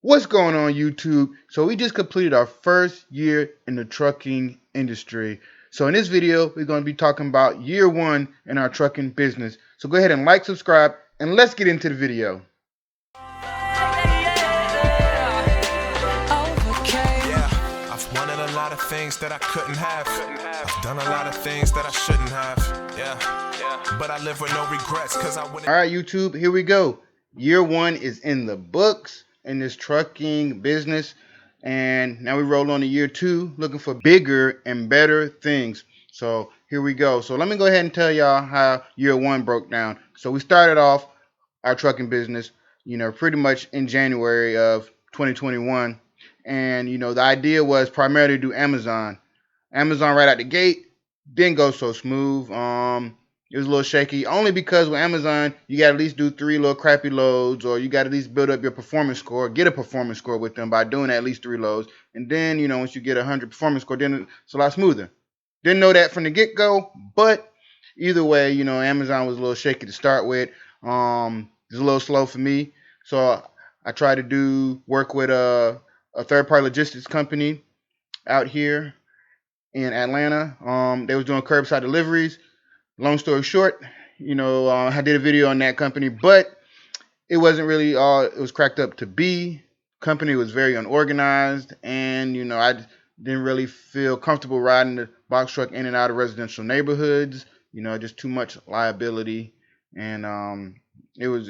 What's going on, YouTube? So we just completed our first year in the trucking industry. So in this video, we're going to be talking about year one in our trucking business. So go ahead and like, subscribe, and let's get into the video. Yeah, I've wanted a lot of things that I couldn't have. I've done a lot of things that I shouldn't have. Yeah, but I live with no regrets because I wouldn't. All right, YouTube, here we go. Year one is in the books in this trucking business. And now we roll on to year two, looking for bigger and better things. So here we go. So let me go ahead and tell y'all how year one broke down. So we started off our trucking business, pretty much in January of 2021. And, the idea was primarily to do Amazon. Amazon right out the gate didn't go so smooth. It was a little shaky, only because with Amazon, you got to at least do 3 little crappy loads, or you got to at least build up your performance score, get a performance score with them by doing at least 3 loads. And then, once you get a 100 performance score, then it's a lot smoother. Didn't know that from the get go, but either way, Amazon was a little shaky to start with. It was a little slow for me, so I tried to work with a third party logistics company out here in Atlanta. They was doing curbside deliveries. Long story short, I did a video on that company, but it wasn't really all it was cracked up to be. Company was very unorganized, and I didn't really feel comfortable riding the box truck in and out of residential neighborhoods. Just too much liability, and it was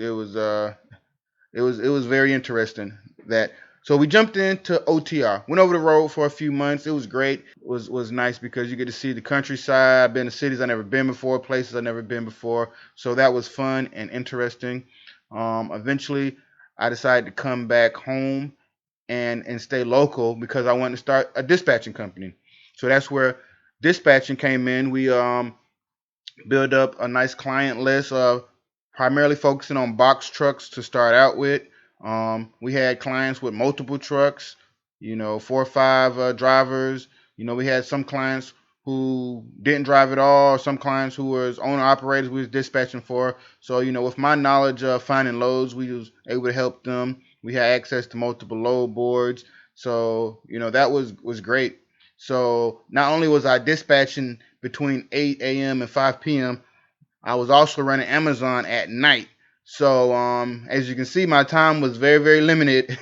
very interesting that. So we jumped into OTR, went over the road for a few months. It was great. It was nice because you get to see the countryside. I've been to cities I've never been before, places I've never been before. So that was fun and interesting. Eventually, I decided to come back home and stay local because I wanted to start a dispatching company. So that's where dispatching came in. We build up a nice client list of primarily focusing on box trucks to start out with. We had clients with multiple trucks, 4 or 5 drivers. We had some clients who didn't drive at all, some clients who was owner operators we was dispatching for. So, with my knowledge of finding loads, we was able to help them. We had access to multiple load boards. So, that was great. So not only was I dispatching between 8 a.m. and 5 p.m., I was also running Amazon at night. So as you can see, my time was very, very limited.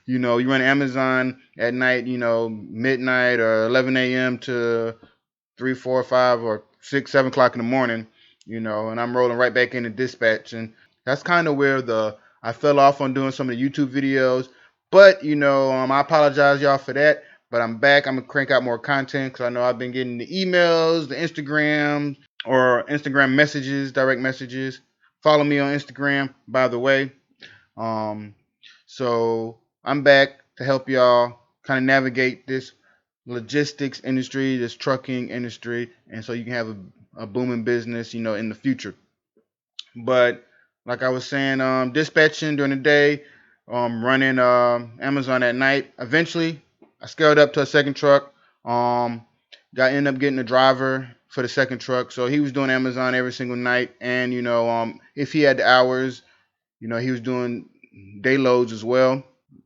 You run Amazon at night, midnight or 11 a.m. to 3, 4, 5, or 6, 7 o'clock in the morning, and I'm rolling right back into dispatch. And that's kind of where I fell off on doing some of the YouTube videos. But, I apologize, y'all, for that. But I'm back. I'm going to crank out more content because I know I've been getting the emails, the Instagrams, or Instagram messages, direct messages. Follow me on Instagram, by the way. Um, so I'm back to help y'all kind of navigate this logistics industry, this trucking industry, and so you can have a booming business, in the future. But like I was saying, dispatching during the day, running Amazon at night. Eventually, I scaled up to a second truck. Ended up getting a driver for the second truck, so he was doing Amazon every single night. And if he had the hours, he was doing day loads as well.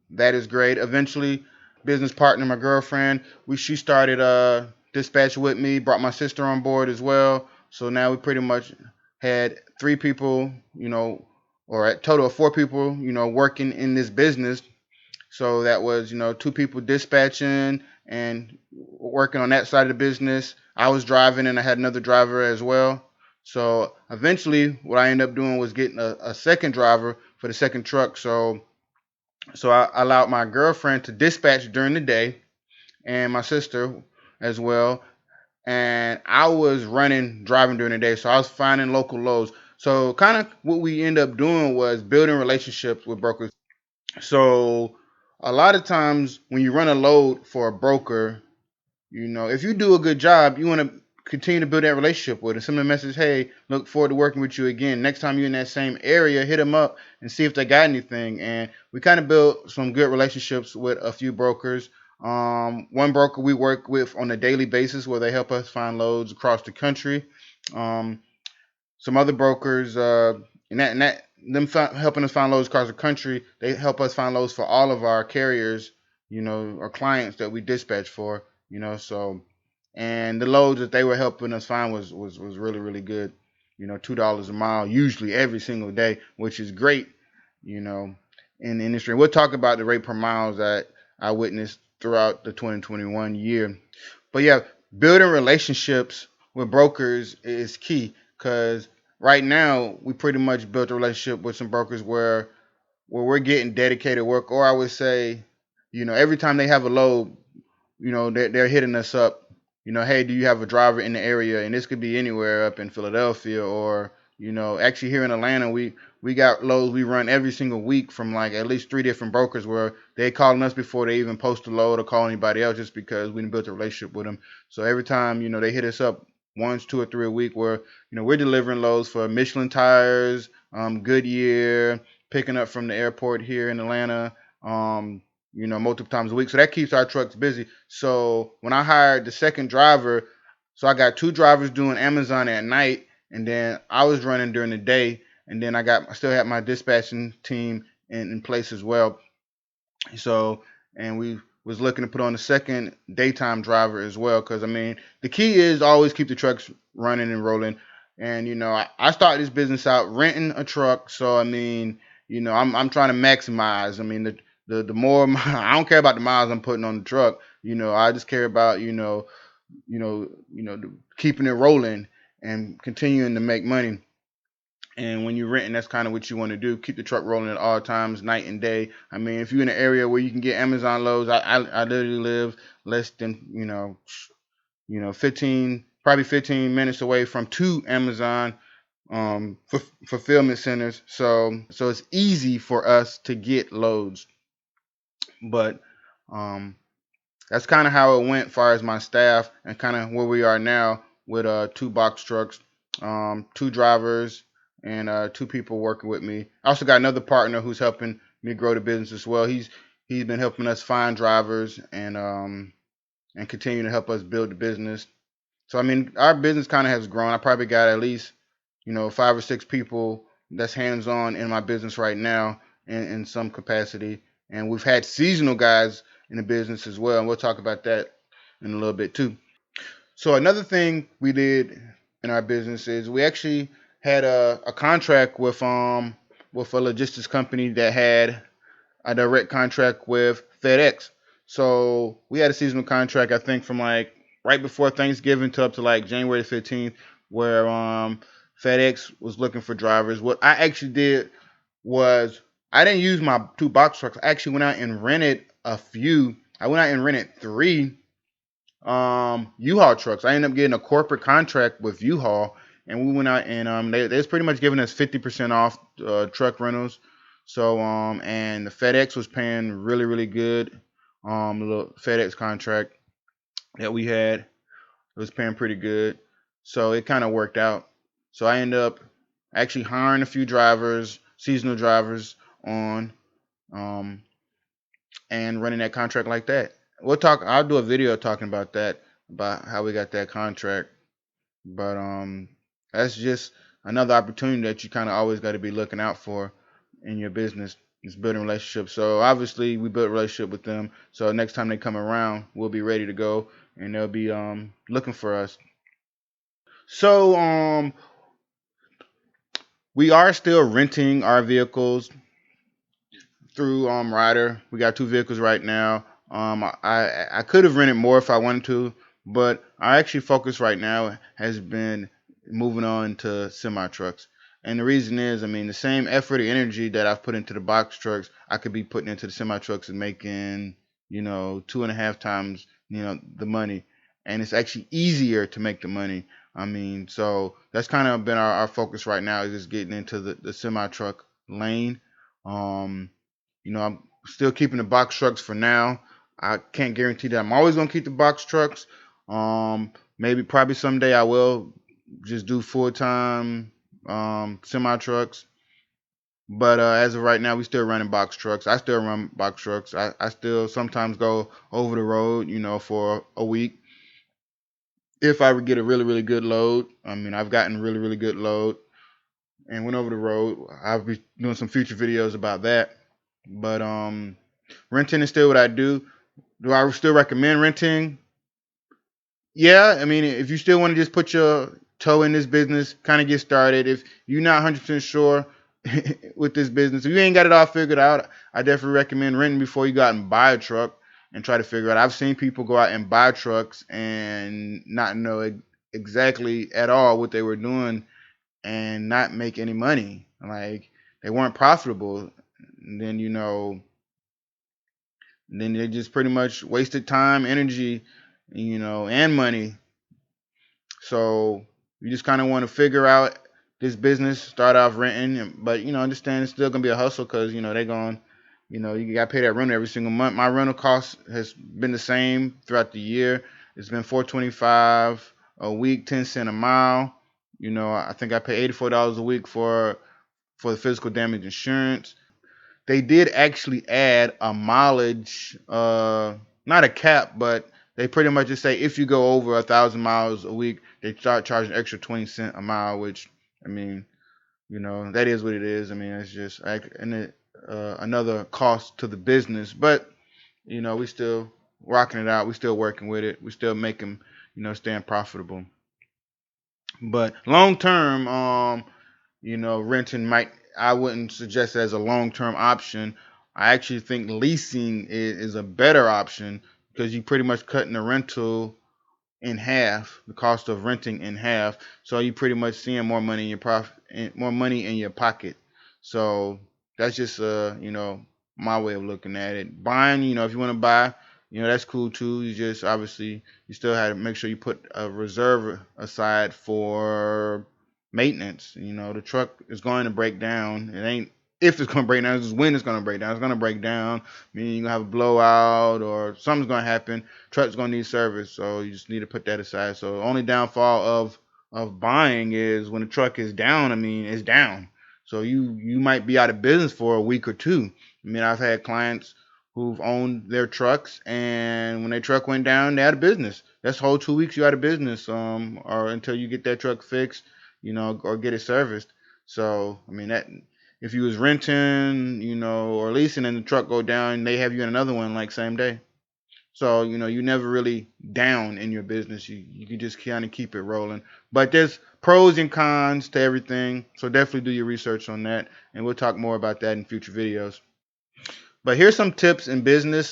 That is great. Eventually, business partner, my girlfriend, she started dispatch with me, brought my sister on board as well. So now we pretty much had 3 people, or a total of 4 people, working in this business. So that was, 2 people dispatching and working on that side of the business. I was driving and I had another driver as well. So eventually, what I ended up doing was getting a second driver for the second truck. So I allowed my girlfriend to dispatch during the day and my sister as well. And I was driving during the day. So I was finding local loads. So kind of what we end up doing was building relationships with brokers. So a lot of times when you run a load for a broker, if you do a good job, you want to continue to build that relationship with them. Send them a message, hey, look forward to working with you again. Next time you're in that same area, hit them up and see if they got anything. And we kind of built some good relationships with a few brokers. One broker we work with on a daily basis where they help us find loads across the country. Some other brokers, and them helping us find loads across the country. They help us find loads for all of our carriers, our clients that we dispatch for, So, and the loads that they were helping us find was really really good. $2 a mile usually every single day, which is great. You know, in the industry. We'll talk about the rate per miles that I witnessed throughout the 2021 year. But yeah, building relationships with brokers is key because right now we pretty much built a relationship with some brokers where we're getting dedicated work, or I would say, every time they have a load, they're hitting us up. Hey, do you have a driver in the area? And this could be anywhere up in Philadelphia or actually here in Atlanta, we got loads we run every single week from like at least three different brokers where they calling us before they even post a load or call anybody else just because we built a relationship with them. So every time they hit us up once, two or three a week where we're delivering loads for Michelin tires, Goodyear, picking up from the airport here in Atlanta. Multiple times a week. So that keeps our trucks busy. So when I hired the second driver, so I got two drivers doing Amazon at night, and then I was running during the day, and then I still had my dispatching team in place as well. So, and we was looking to put on a second daytime driver as well, because I mean the key is always keep the trucks running and rolling. And I started this business out renting a truck, so I mean I'm trying to maximize. I mean the more I don't care about the miles I'm putting on the truck. I just care about keeping it rolling and continuing to make money. And when you're renting, that's kind of what you want to do. Keep the truck rolling at all times, night and day. I mean, if you're in an area where you can get Amazon loads, I literally live less than 15, probably 15 minutes away from two Amazon fulfillment centers. So it's easy for us to get loads. But that's kind of how it went as far as my staff and kind of where we are now with two box trucks, two drivers, and two people working with me. I also got another partner who's helping me grow the business as well. He's been helping us find drivers and continue to help us build the business. So I mean, our business kind of has grown. I probably got at least five or six people that's hands on in my business right now in some capacity, and we've had seasonal guys in the business as well, and we'll talk about that in a little bit too. So another thing we did in our business is we actually had a contract with a logistics company that had a direct contract with FedEx. So we had a seasonal contract, I think, from like right before Thanksgiving to up to like January 15th, where FedEx was looking for drivers. What I actually did was I didn't use my two box trucks. I actually went out and rented a few. I went out and rented three U-Haul trucks. I ended up getting a corporate contract with U-Haul, and we went out and they was pretty much giving us 50% off truck rentals. So and the FedEx was paying really really good. The little FedEx contract that we had, it was paying pretty good. So it kind of worked out. So I ended up actually hiring a few drivers, seasonal drivers on um and running that contract like that. I'll do a video talking about that, about how we got that contract. But that's just another opportunity that you kind of always got to be looking out for in your business. Is building relationships. So obviously we built a relationship with them. So next time they come around, we'll be ready to go, and they'll be looking for us. So we are still renting our vehicles through Ryder. We got two vehicles right now. I could have rented more if I wanted to, but our actually focus right now has been moving on to semi trucks. And the reason is, I mean, the same effort and energy that I've put into the box trucks, I could be putting into the semi trucks and making, two and a half times, the money. And it's actually easier to make the money. I mean, so that's kind of been our focus right now, is just getting into the semi truck lane. Um, I'm still keeping the box trucks for now. I can't guarantee that I'm always gonna keep the box trucks. Maybe probably someday I will just do full time semi trucks. But as of right now, we still running box trucks. I still run box trucks. I still sometimes go over the road, for a week if I would get a really really good load. I mean, I've gotten really really good load, and went over the road. I'll be doing some future videos about that. But renting is still what I do. Do I still recommend renting? Yeah, I mean, if you still want to just put your toe in this business, kind of get started. If you're not 100% sure with this business, if you ain't got it all figured out, I definitely recommend renting before you go out and buy a truck and try to figure out. I've seen people go out and buy trucks and not know exactly at all what they were doing and not make any money. Like they weren't profitable. And then then they just pretty much wasted time, energy, and money. So you just kind of want to figure out this business, start off renting, but understand it's still gonna be a hustle because they're going, you got to pay that rent every single month. My rental cost has been the same throughout the year. It's been 425 a week, 10 cents a mile. I think I pay $84 a week for the physical damage insurance. They did actually add a mileage, not a cap, but they pretty much just say if you go over 1,000 miles a week, they start charging extra 20 cents a mile. Which I mean, that is what it is. I mean, it's just like another cost to the business, but we still rocking it out. We still working with it. We still making staying profitable. But long term, renting might I wouldn't suggest it as a long term option. I actually think leasing is a better option because you pretty much cutting the rental in half, the cost of renting in half. So you pretty much seeing more money in your more money in your pocket. So that's just my way of looking at it. Buying, if you want to buy, that's cool too. You just obviously you still have to make sure you put a reserve aside for maintenance. The truck is going to break down. It ain't if it's gonna break down, it's just when it's gonna break down. It's gonna break down, meaning you're gonna have a blowout or something's gonna happen. Truck's gonna need service, so you just need to put that aside. So the only downfall of buying is when the truck is down. I mean, it's down. So you might be out of business for a week or two. I mean, I've had clients who've owned their trucks, and when their truck went down, they out of business. That's whole 2 weeks you out of business, or until you get that truck fixed, or get it serviced. So I mean that if you was renting, or leasing, and the truck go down, they have you in another one like same day. So you never really down in your business. You can just kind of keep it rolling. But there's pros and cons to everything. So definitely do your research on that, and we'll talk more about that in future videos. But here's some tips in business.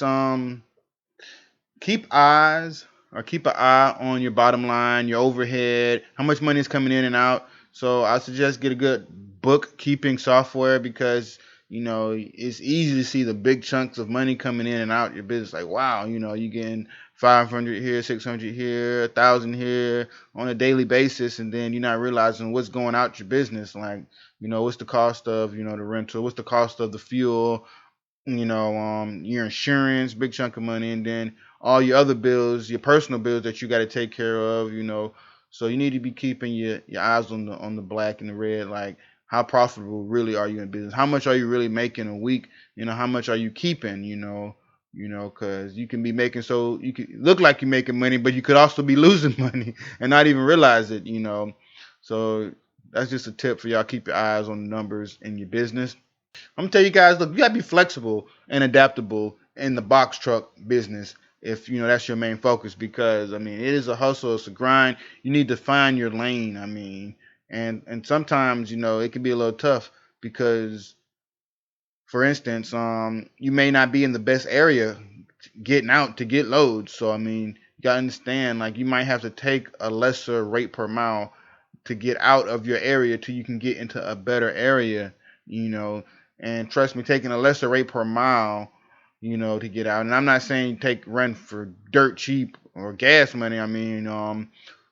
Keep an eye on your bottom line, your overhead, how much money is coming in and out. So I suggest get a good bookkeeping software because it's easy to see the big chunks of money coming in and out your business. Like wow, you getting 500 here, 600 here, 1,000 here on a daily basis, and then you're not realizing what's going out your business. Like what's the cost of the rental, what's the cost of the fuel, your insurance, big chunk of money, and then all your other bills, your personal bills that you got to take care of. So you need to be keeping your eyes on the black and the red, like how profitable really are you in business? How much are you really making a week? How much are you keeping? Because you can be making so you can look like you're making money, but you could also be losing money and not even realize it. So that's just a tip for y'all. Keep your eyes on the numbers in your business. I'm gonna tell you guys, look, you gotta be flexible and adaptable in the box truck business if that's your main focus because I mean it is a hustle, it's a grind. You need to find your lane. I mean, and sometimes it can be a little tough because, for instance, you may not be in the best area getting out to get loads. So I mean, you gotta understand, like you might have to take a lesser rate per mile to get out of your area till you can get into a better area, you know. And trust me, taking a lesser rate per mile, to get out. And I'm not saying take rent for dirt cheap or gas money. I mean,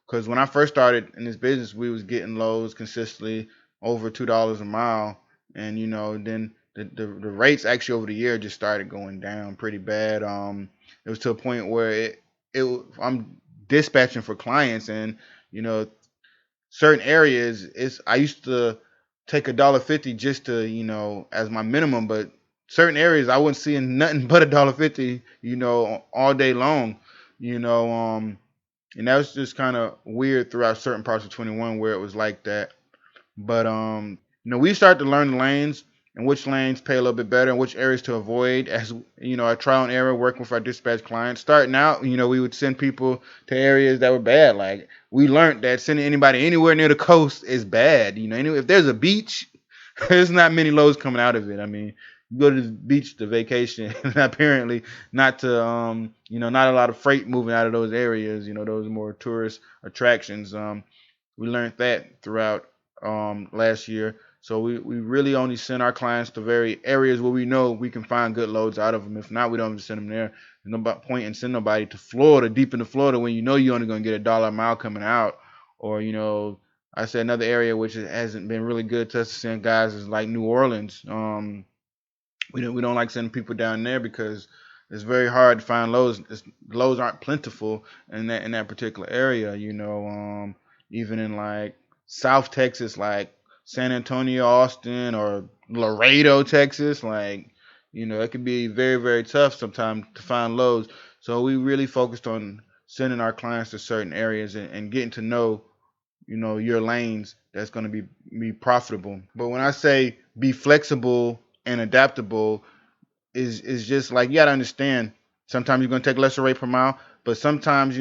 because when I first started in this business, we was getting loads consistently over $2 a mile, and then the rates actually over the year just started going down pretty bad. It was to a point where I'm dispatching for clients, and you know certain areas it's I used to take $1.50 just to as my minimum, but certain areas I wasn't seeing nothing but $1.50 all day long, you know and that was just kind of weird throughout certain parts of 21 where it was like that. But we start to learn the lanes and which lanes pay a little bit better and which areas to avoid as our trial and error working with our dispatch clients. Starting out, we would send people to areas that were bad. Like we learned that sending anybody anywhere near the coast is bad. If there's a beach, there's not many loads coming out of it. I mean, you go to the beach to vacation, and apparently not to not a lot of freight moving out of those areas. Those more tourist attractions. We learned that throughout last year. So we really only send our clients to very areas where we know we can find good loads out of them. If not, we don't just send them there. There's no point in sending nobody to Florida, deep into Florida, when you're only going to get $1 a mile coming out. Or, I said another area which hasn't been really good to us to send guys is like New Orleans. We don't like sending people down there because it's very hard to find loads. Loads aren't plentiful in that particular area. Even in like South Texas, like San Antonio, Austin, or Laredo, Texas, like it can be very very tough sometimes to find loads. So we really focused on sending our clients to certain areas and getting to know your lanes that's going to be profitable. But when I say be flexible and adaptable, is just like you got to understand. Sometimes you're going to take lesser rate per mile, but sometimes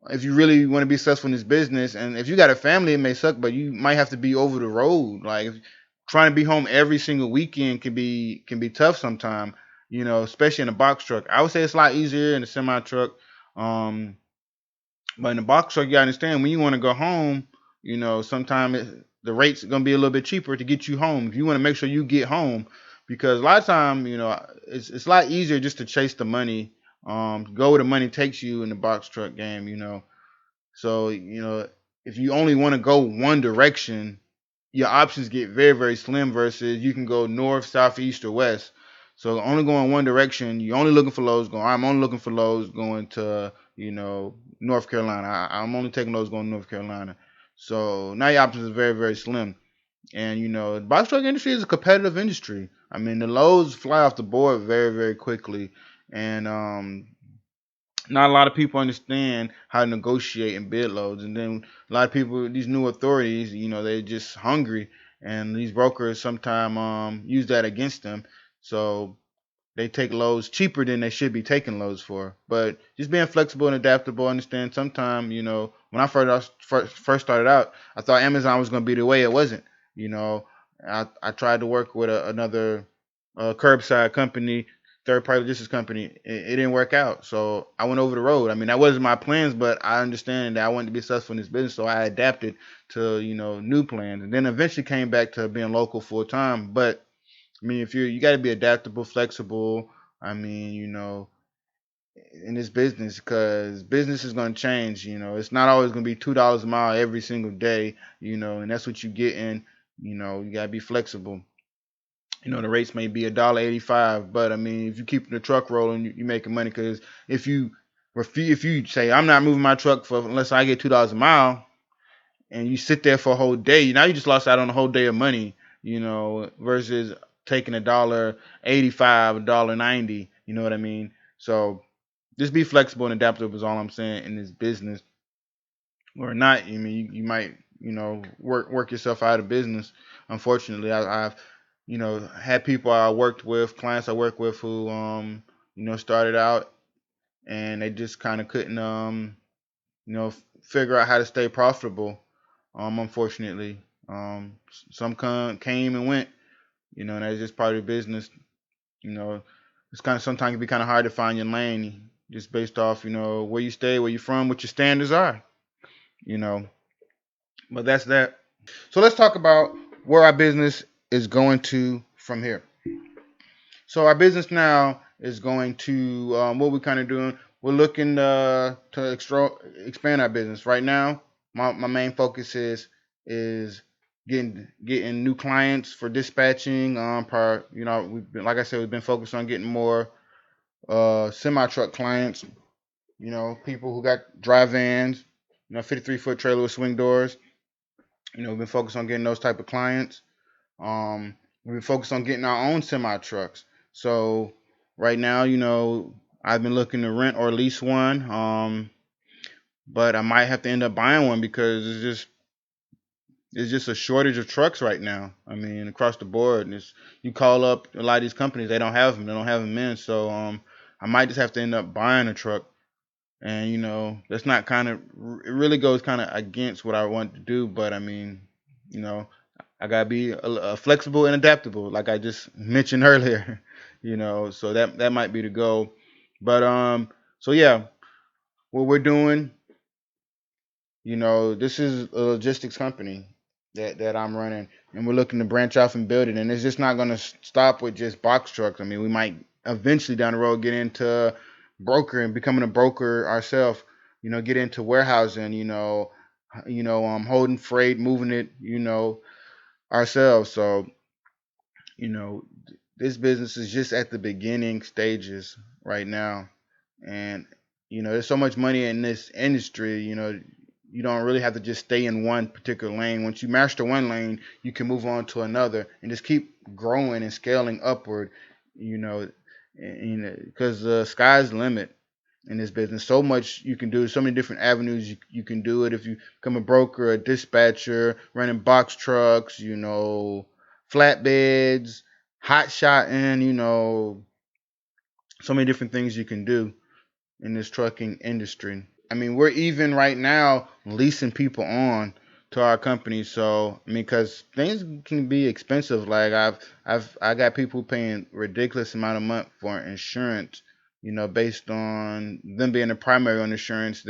if you really want to be successful in this business, and if you got a family, it may suck, but you might have to be over the road. Like trying to be home every single weekend can be tough sometimes. Especially in a box truck. I would say it's a lot easier in a semi truck. Um, but in the box truck, you gotta understand when you want to go home, sometimes the rate's gonna be a little bit cheaper to get you home. If you want to make sure you get home, because a lot of time, it's a lot easier just to chase the money, go where the money takes you in the box truck game. So if you only want to go one direction, your options get very very slim versus you can go north, south, east, or west. So only going one direction, you're only looking for loads going. I'm only looking for loads going to North Carolina. I'm only taking loads going to North Carolina. So now your options are very very slim. And the box truck industry is a competitive industry. I mean, the loads fly off the board very very quickly, and not a lot of people understand how to negotiate and bid loads. And then a lot of people, these new authorities, they're just hungry, and these brokers sometimes use that against them. So they take loads cheaper than they should be taking loads for. But just being flexible and adaptable, understand. Sometimes, when I first started out, I thought Amazon was going to be the way. It wasn't. You know, I tried to work with another curbside company, third party logistics company. It didn't work out, so I went over the road. I mean, that wasn't my plans, but I understand that I wanted to be successful in this business, so I adapted to new plans, and then eventually came back to being local full time. But I mean, if you got to be adaptable, flexible. I mean, in this business, because business is going to change. It's not always going to be $2 a mile every single day. And that's what you get in. You got to be flexible. The rates may be $1.85, but I mean, if you keep the truck rolling, you making money. Because if you say I'm not moving my truck for unless I get $2 a mile, and you sit there for a whole day, now you just lost out on a whole day of money. Versus taking $1.85, $1.90. You know what I mean? So just be flexible and adaptable is all I'm saying in this business. Or not, I mean, you might work yourself out of business. Unfortunately, I've had people I worked with, clients I worked with who started out and they just kind of couldn't figure out how to stay profitable. Unfortunately, some came and went. And that's just part of the business. You know, it's kind of sometimes it can be kind of hard to find your lane just based off where you stay, where you're from, what your standards are. You know, but that's that. So let's talk about where our business is going to from here. So our business now is going to what we're kind of doing. We're looking expand our business. Right now, my main focus is getting new clients for dispatching. We've been, like I said, we've been focused on getting more semi truck clients. People who got dry vans. 53-foot trailer with swing doors. We've been focused on getting those type of clients. We've been focused on getting our own semi trucks. So right now, I've been looking to rent or lease one. But I might have to end up buying one because There's just a shortage of trucks right now. I mean, across the board. And you call up a lot of these companies, they don't have them. They don't have them in. So I might just have to end up buying a truck. And that's not kind of it really goes kind of against what I want to do. But I mean, you know, I gotta be flexible and adaptable, like I just mentioned earlier. So that might be the goal. But so yeah, what we're doing, this is a logistics company that I'm running, and we're looking to branch off and build it. And it's just not going to stop with just box trucks. I mean, we might eventually down the road get into broker and becoming a broker ourselves. Get into warehousing. Holding freight, moving it. Ourselves. So you know, this business is just at the beginning stages right now, and there's so much money in this industry. You don't really have to just stay in one particular lane. Once you master one lane, you can move on to another and just keep growing and scaling upward. Because the sky's the limit in this business. So much you can do. So many different avenues you can do it. If you become a broker, a dispatcher, running box trucks, flatbeds, hot shotting, so many different things you can do in this trucking industry. I mean, we're even right now leasing people on to our company. So I mean, because things can be expensive. Like I got people paying ridiculous amount of money for insurance. Based on them being the primary on insurance.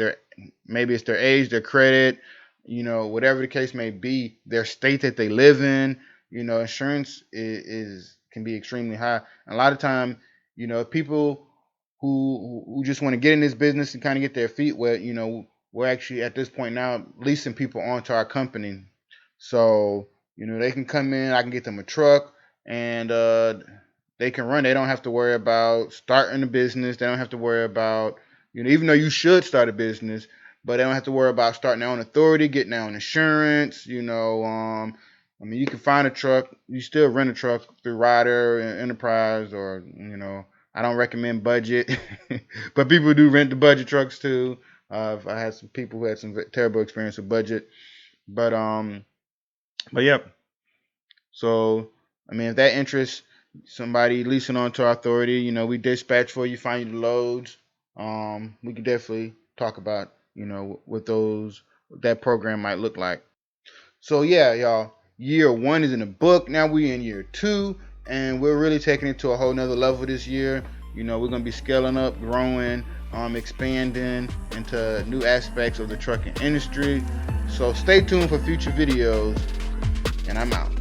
Maybe it's their age, their credit, whatever the case may be, their state that they live in. Insurance is can be extremely high. And a lot of time, people who just want to get in this business and kind of get their feet wet, we're actually at this point now leasing people onto our company. So, they can come in, I can get them a truck, and they can run. They don't have to worry about starting a business. They don't have to worry about, even though you should start a business, but they don't have to worry about starting their own authority, getting their own insurance. I mean, you can find a truck. You still rent a truck through Ryder and Enterprise, or I don't recommend budget, but people do rent the budget trucks too. I had some people who had some terrible experience with budget, but yep. So I mean, if that interests somebody leasing onto our authority, we dispatch for you, find you the loads. We could definitely talk about what that program might look like. So yeah, y'all, year one is in the book. Now we in year two, and we're really taking it to a whole nother level this year. We're gonna be scaling up, growing, expanding into new aspects of the trucking industry. So stay tuned for future videos, and I'm out.